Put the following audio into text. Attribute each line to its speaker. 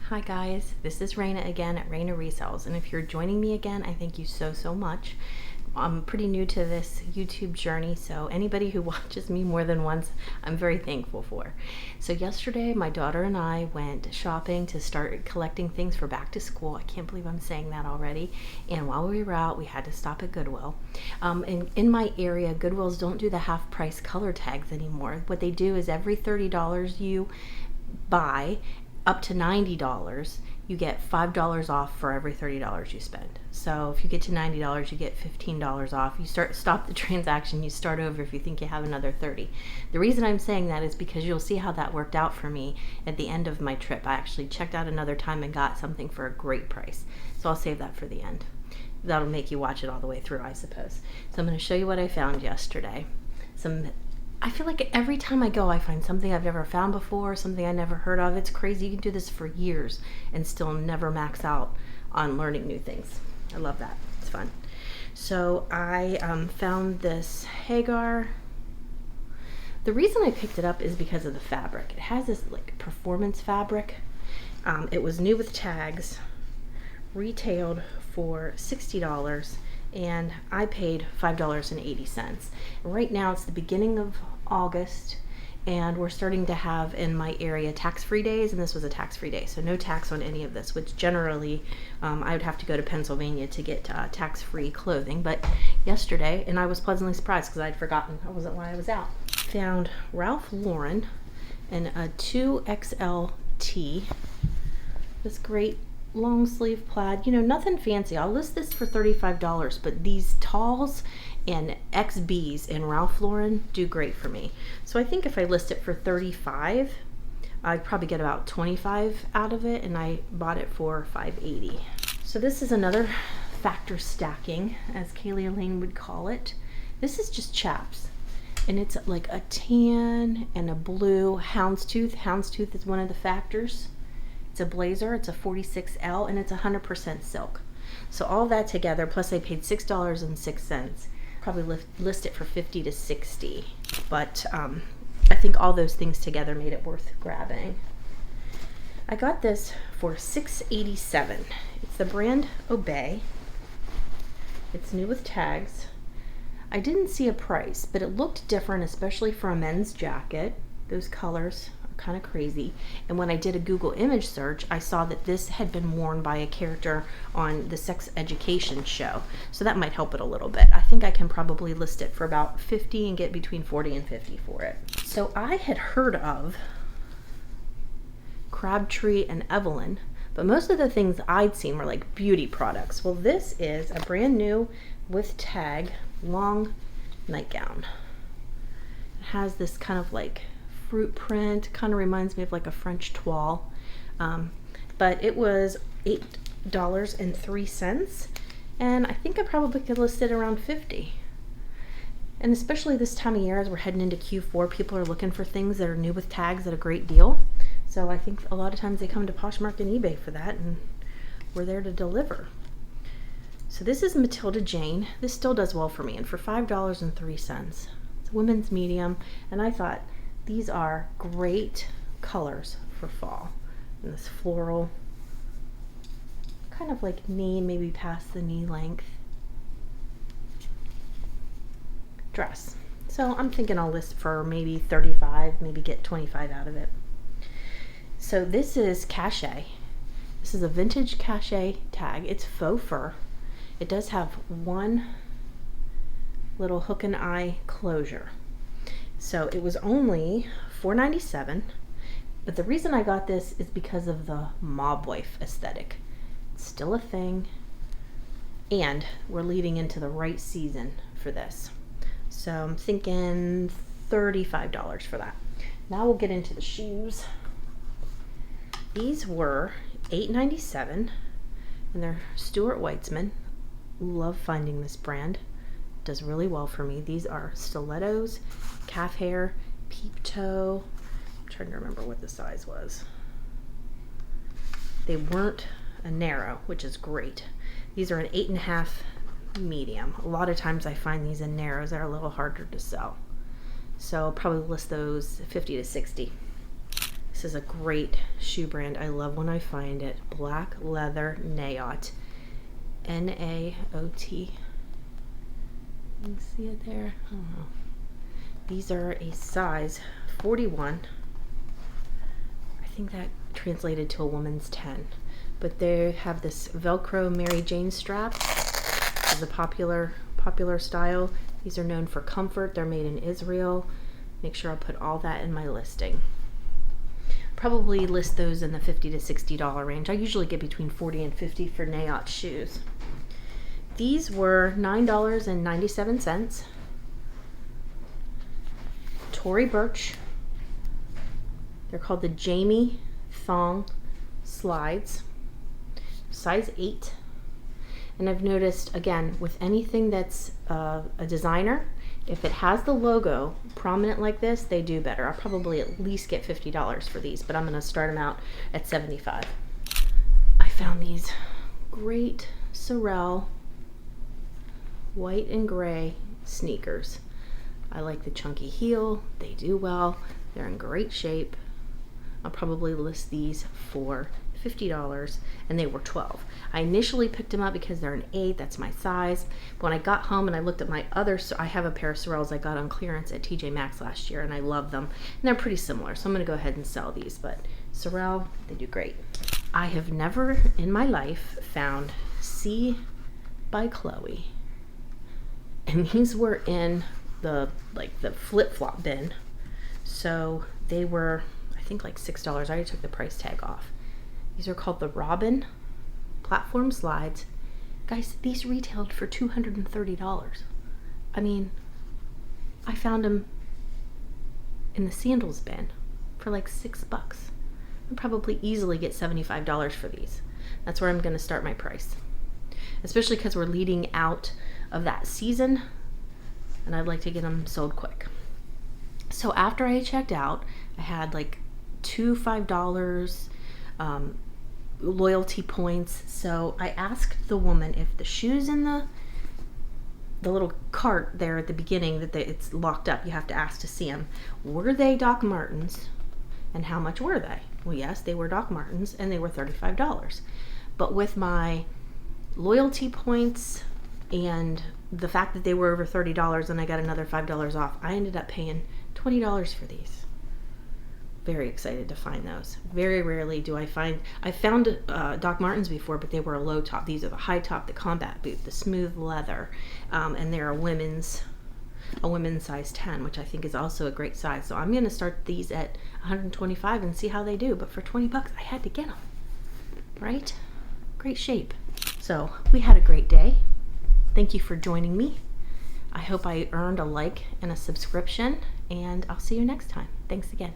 Speaker 1: Hi guys, this is Rana again at Rana Resells, and if you're joining me again, I thank you so much. I'm pretty new to this YouTube journey, so anybody who watches me more than once, I'm very thankful for. So yesterday, my daughter and I went shopping to start collecting things for back to school. I can't believe I'm saying that already. And while we were out, we had to stop at Goodwill. In my area, Goodwills don't do the half price color tags anymore. What they do is every $30 you buy, up to $90, you get $5 off for every $30 you spend. So if you get to $90, you get $15 off. You stop the transaction, you start over if you think you have another 30. The reason I'm saying that is because you'll see how that worked out for me at the end of my trip. I actually checked out another time and got something for a great price. So I'll save that for the end. That'll make you watch it all the way through, I suppose. So I'm going to show you what I found yesterday. I feel like every time I go, I find something I've never found before, something I never heard of. It's crazy. You can do this for years and still never max out on learning new things. I love that. It's fun. So I found this Hagar. The reason I picked it up is because of the fabric. It has this like performance fabric. It was new with tags, retailed for $60. And I paid $5.80. Right now it's the beginning of August, and we're starting to have in my area tax-free days, and this was a tax-free day, so no tax on any of this, which generally I would have to go to Pennsylvania to get tax-free clothing. But yesterday, and I was pleasantly surprised because I'd forgotten, I wasn't while I was out, found Ralph Lauren in a 2XL tee, this great long sleeve plaid, nothing fancy. I'll list this for $35, but these talls and XBs in Ralph Lauren do great for me. So I think if I list it for $35, I'd probably get about $25 out of it, and I bought it for $5.80. So this is another factor stacking, as Kaylee Elaine would call it. This is just chaps, and it's like a tan and a blue houndstooth. Houndstooth is one of the factors. It's a blazer, it's a 46L, and it's 100% silk. So all that together, plus I paid $6.06, probably list it for $50 to $60. But I think all those things together made it worth grabbing. I got this for $6.87. It's the brand Obey. It's new with tags. I didn't see a price, but it looked different, especially for a men's jacket. Those colors kind of crazy. And when I did a Google image search, I saw that this had been worn by a character on the sex education show, so that might help it a little bit. I think I can probably list it for about $50 and get between $40 and $50 for it. So I had heard of Crabtree and Evelyn, but most of the things I'd seen were like beauty products. Well, this is a brand new with tag long nightgown. It has this kind of like fruit print, kind of reminds me of like a French toile, but it was $8.03, and I think I probably could list it around $50. And especially this time of year, as we're heading into Q4, people are looking for things that are new with tags at a great deal. So I think a lot of times they come to Poshmark and eBay for that, and we're there to deliver. So this is Matilda Jane. This still does well for me, and for $5.03. It's a women's medium, and I thought these are great colors for fall. And this floral, kind of like knee, maybe past the knee length dress. So I'm thinking I'll list for maybe $35, maybe get $25 out of it. So this is cachet. This is a vintage cachet tag. It's faux fur. It does have one little hook and eye closure. So it was only $4.97, but the reason I got this is because of the mob wife aesthetic. It's still a thing, and we're leading into the right season for this. So I'm thinking $35 for that. Now we'll get into the shoes. These were $8.97, and they're Stuart Weitzman. Love finding this brand. Does really well for me. These are stilettos, calf hair, peep toe. I'm trying to remember what the size was. They weren't a narrow, which is great. These are an 8.5 medium. A lot of times I find these in narrows that are a little harder to sell. So I'll probably list those 50 to 60. This is a great shoe brand. I love when I find it. Black Leather Naot. N-A-O-T. You can see it there? I don't know. These are a size 41. I think that translated to a woman's 10. But they have this Velcro Mary Jane strap. This is a popular style. These are known for comfort. They're made in Israel. Make sure I'll put all that in my listing. Probably list those in the $50 to $60 range. I usually get between $40 and $50 for Naot shoes. These were $9.97. Tory Burch. They're called the Jamie Thong Slides. Size 8. And I've noticed, again, with anything that's a designer, if it has the logo prominent like this, they do better. I'll probably at least get $50 for these, but I'm going to start them out at $75. I found these great Sorel white and gray sneakers. I like the chunky heel. They do well. They're in great shape. I'll probably list these for $50, and they were $12. I initially picked them up because they're an 8, that's my size. But when I got home and I looked at my other, I have a pair of Sorels I got on clearance at TJ Maxx last year, and I love them. And they're pretty similar, so I'm going to go ahead and sell these. But Sorel, they do great. I have never in my life found C by Chloe, and these were in the flip-flop bin. So they were, I think, like $6. I already took the price tag off. These are called the Robin platform slides. Guys, these retailed for $230. I mean, I found them in the sandals bin for like $6. I'd probably easily get $75 for these. That's where I'm going to start my price. Especially because we're leading out of that season, and I'd like to get them sold quick. So after I checked out, I had like 2 $5 loyalty points. So I asked the woman if the shoes in the little cart there at the beginning it's locked up, you have to ask to see them, were they Doc Martens, and how much were they? Well, yes, they were Doc Martens, and they were $35. But with my loyalty points and the fact that they were over $30 and I got another $5 off, I ended up paying $20 for these. Very excited to find those. Very rarely do I found Doc Martens before, but they were a low top. These are the high top, the combat boot, the smooth leather, and they're a women's size 10, which I think is also a great size. So I'm going to start these at $125 and see how they do. But for $20, I had to get them, right? Great shape. So we had a great day. Thank you for joining me. I hope I earned a like and a subscription, and I'll see you next time. Thanks again.